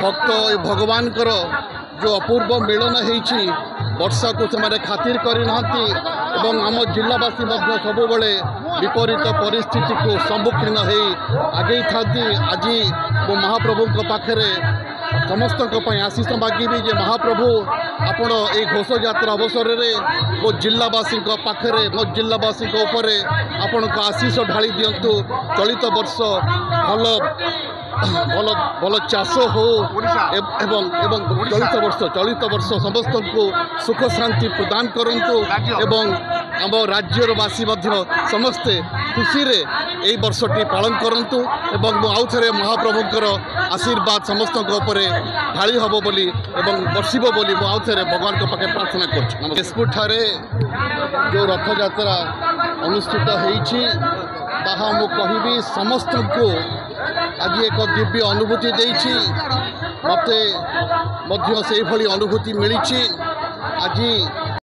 भक्त भगवान जो अपूर्व मिलन होती वर्षा को से खातिर करना आम जिलावासी सब विपरीत परिस्थिति को सम्मुखीन हो आगे था। आज मो महाप्रभु पाखे समस्त आशीष मागिबी जे महाप्रभु आपण ए घोष यात्रा अवसर में मो जिलावासी पाखे मो जिलावासी आपण आशीष ढाली दिंतु। चलित वर्ष भल भल भल चाष हो एवं चलित वर्ष समस्त को सुख शांति प्रदान करंतु एवं आम राज्यवासी समस्ते खुशी रे यही वर्षटी पालन करंतु एवं आउ थे महाप्रभुंकर आशीर्वाद समस्त ढाली हम बोली एवं बर्षिब बोली आउ थे भगवान के पाखे प्रार्थना कर। केशपुर ठारे जो रथ यात्रा अनुष्ठित होईछि ताहा मु कहिबी समस्त को आज एक दिव्य अनुभूति देछि। मते मध्य से भली अनुभूति मिली आज।